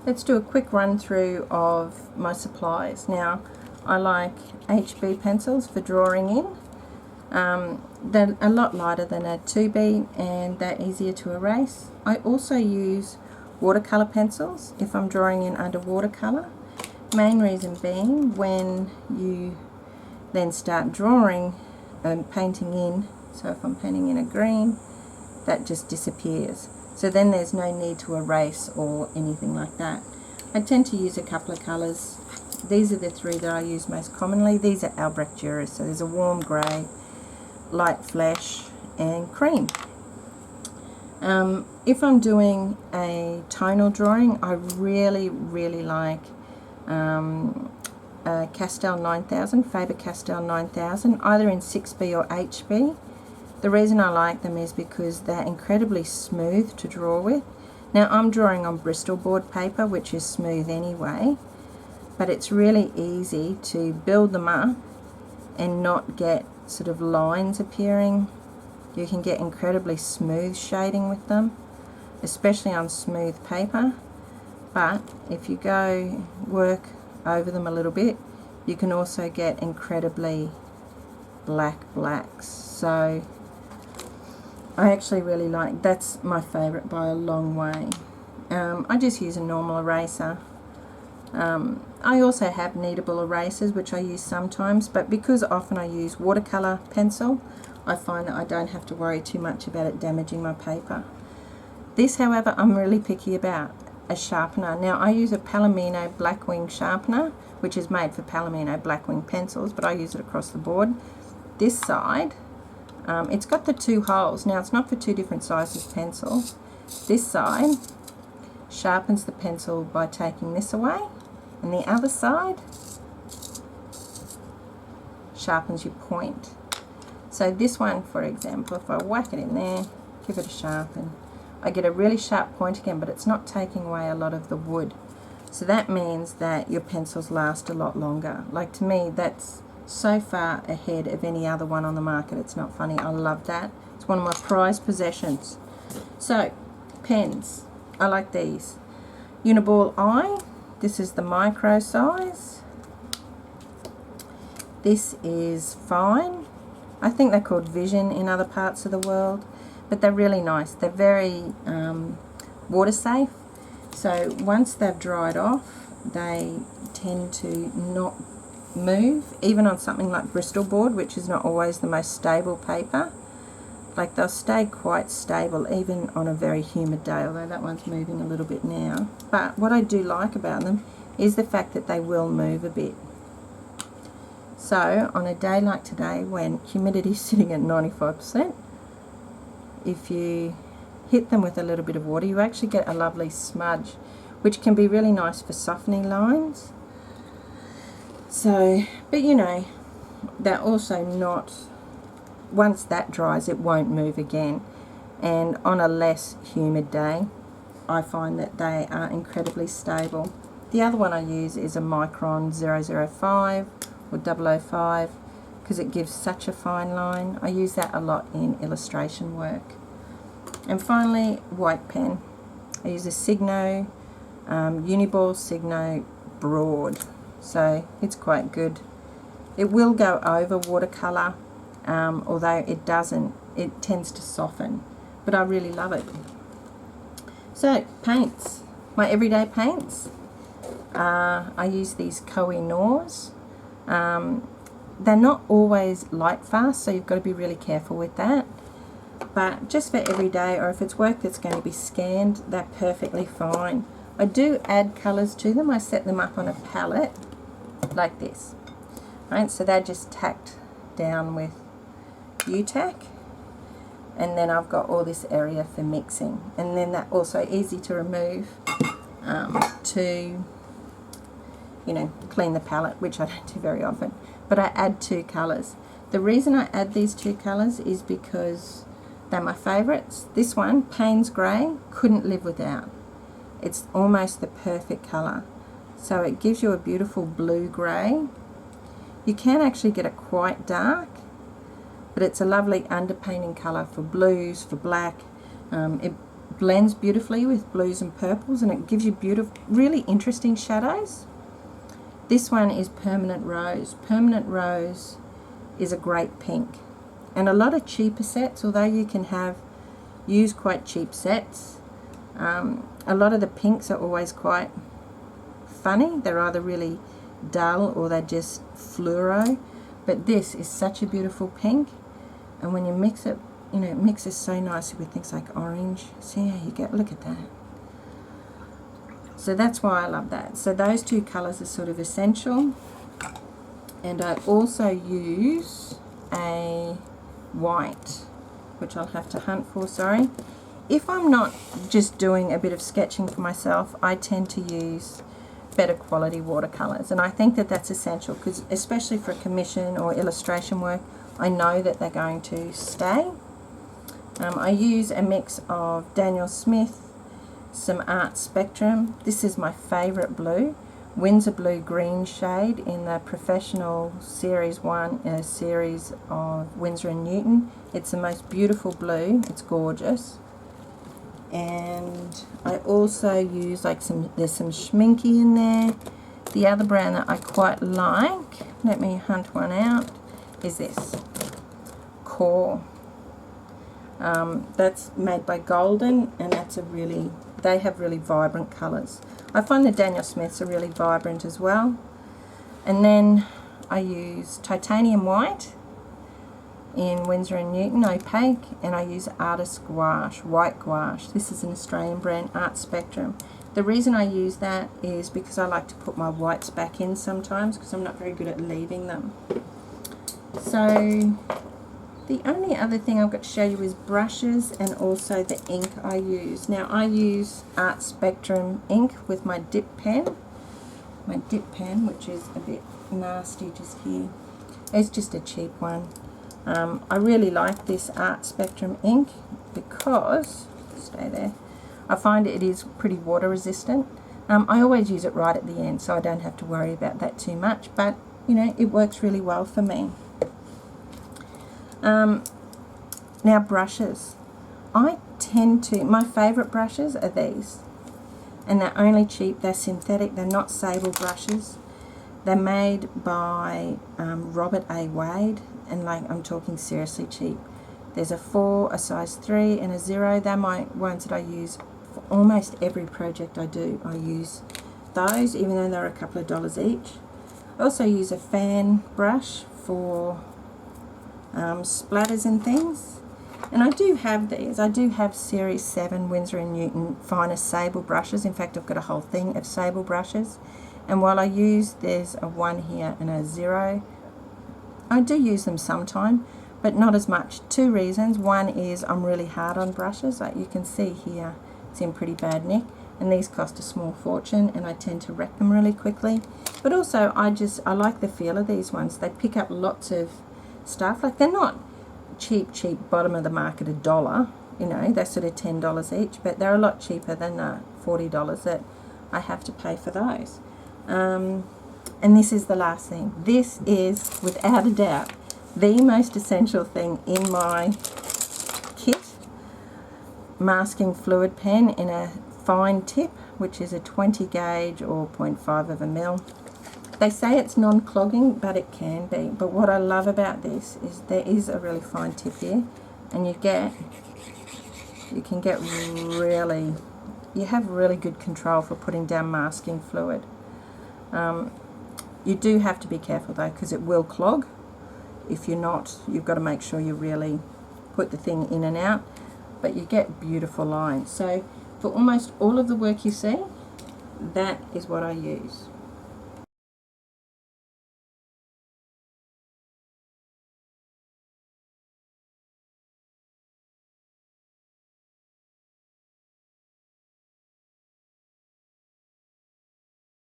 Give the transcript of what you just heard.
let's do a quick run through of my supplies. Now, I like HB pencils for drawing in. They're a lot lighter than a 2B and they're easier to erase. I also use watercolour pencils if I'm drawing in under watercolour. Main reason being, when you then start drawing and painting in, so if I'm painting in a green, that just disappears. So then there's no need to erase or anything like that. I tend to use a couple of colours. These are the three that I use most commonly. These are Albrecht Dürer, so there's a warm grey, light flesh and cream. If I'm doing a tonal drawing, I really like Castell 9000, Faber-Castell 9000, either in 6B or HB. The reason I like them is because they're incredibly smooth to draw with. Now I'm drawing on Bristol board paper, which is smooth anyway, but it's really easy to build them up and not get sort of lines appearing. You can get incredibly smooth shading with them, especially on smooth paper. But if you go work over them a little bit, you can also get incredibly black blacks. So I actually really like, that's my favourite by a long way. I just use a normal eraser. I also have kneadable erasers, which I use sometimes, but because often I use watercolour pencil, I find that I don't have to worry too much about it damaging my paper. This, however, I'm really picky about, a sharpener. Now I use a Palomino Blackwing sharpener, which is made for Palomino Blackwing pencils, but I use it across the board. This side, it's got the two holes. Now it's not for two different sizes pencil. This side sharpens the pencil by taking this away, and the other side sharpens your point. So this one, for example, if I whack it in there, give it a sharpen, I get a really sharp point again, but it's not taking away a lot of the wood. So that means that your pencils last a lot longer. Like, to me, that's so far ahead of any other one on the market. It's not funny. I love that. It's one of my prized possessions. So, pens. I like these. Uniball Eye. This is the micro size. This is fine. I think they're called Vision in other parts of the world, but they're really nice. They're very water safe. So once they've dried off, they tend to not move, even on something like Bristol board, which is not always the most stable paper. Like, they'll stay quite stable even on a very humid day, although that one's moving a little bit now. But what I do like about them is the fact that they will move a bit. So on a day like today, when humidity is sitting at 95%, if you hit them with a little bit of water, you actually get a lovely smudge, which can be really nice for softening lines. So, but you know, they're also not, once that dries, it won't move again. And on a less humid day, I find that they are incredibly stable. The other one I use is a Micron 005 or 005, because it gives such a fine line. I use that a lot in illustration work. And finally, white pen. I use a Signo Uniball Signo Broad, so it's quite good. It will go over watercolour, although it doesn't, it tends to soften, but I really love it. So, paints. My everyday paints. I use these Koh-i-Noors. They're not always light fast, so you've got to be really careful with that. But just for every day, or if it's work that's going to be scanned, they're perfectly fine. I do add colours to them. I set them up on a palette like this. Right, so they're just tacked down with U-tack, and then I've got all this area for mixing, and then that's also easy to remove to, you know, clean the palette, which I don't do very often. But I add two colours. The reason I add these two colours is because they're my favourites. This one, Payne's Grey, couldn't live without. It's almost the perfect colour. So it gives you a beautiful blue grey. You can actually get it quite dark, but it's a lovely underpainting colour for blues, for black. It blends beautifully with blues and purples, and it gives you beautiful, really interesting shadows. This one is Permanent Rose. Permanent Rose is a great pink. And a lot of cheaper sets, although you can use quite cheap sets, a lot of the pinks are always quite funny. They're either really dull or they're just fluoro. But this is such a beautiful pink, and when you mix it, you know, it mixes so nicely with things like orange. See how you get, look at that. So that's why I love that. So those two colours are sort of essential. And I also use a white, which I'll have to hunt for, sorry. If I'm not just doing a bit of sketching for myself, I tend to use better quality watercolours, and I think that that's essential, because especially for commission or illustration work, I know that they're going to stay. I use a mix of Daniel Smith, some Art Spectrum. This is my favourite blue, Windsor Blue Green shade in the Professional Series 1 series of Winsor & Newton. It's the most beautiful blue, it's gorgeous. And I also use there's some Schminky in there. The other brand that I quite like, let me hunt one out, is this, Core. That's made by Golden, and that's they have really vibrant colours. I find the Daniel Smiths are really vibrant as well. And then I use Titanium White in Winsor & Newton Opaque, and I use Artist Gouache, White Gouache. This is an Australian brand, Art Spectrum. The reason I use that is because I like to put my whites back in sometimes, because I'm not very good at leaving them. So the only other thing I've got to show you is brushes and also the ink I use. Now I use Art Spectrum ink with my dip pen. My dip pen, which is a bit nasty just here. It's just a cheap one. I really like this Art Spectrum ink because, stay there, I find it is pretty water resistant. I always use it right at the end, so I don't have to worry about that too much, but you know, it works really well for me. Now brushes. I tend to, my favourite brushes are these, and they're only cheap, they're synthetic, they're not sable brushes. They're made by Robert A. Wade, and like, I'm talking seriously cheap. There's a 4, a size 3, and a 0. They're my ones that I use for almost every project I do. I use those, even though they're a couple of dollars each. I also use a fan brush for splatters and things. And I do have these. I do have Series 7 Winsor & Newton Finest Sable brushes. In fact, I've got a whole thing of sable brushes. And while I use, there's a 1 here and a 0. I do use them sometime, but not as much. 2 reasons. One is I'm really hard on brushes. Like you can see here, it's in pretty bad nick. And these cost a small fortune, and I tend to wreck them really quickly. But also, I like the feel of these ones. They pick up lots of stuff. Like, they're not cheap, bottom of the market, $1. You know, they're sort of $10 each, but they're a lot cheaper than $40 that I have to pay for those. And this is the last thing. This is, without a doubt, the most essential thing in my kit. Masking fluid pen in a fine tip, which is a 20 gauge or 0.5 of a mil. They say it's non-clogging, but it can be. But what I love about this is there is a really fine tip here, and you have really good control for putting down masking fluid. You do have to be careful though, because it will clog. If you're not, you've got to make sure you really put the thing in and out, but you get beautiful lines. So for almost all of the work you see, that is what I use.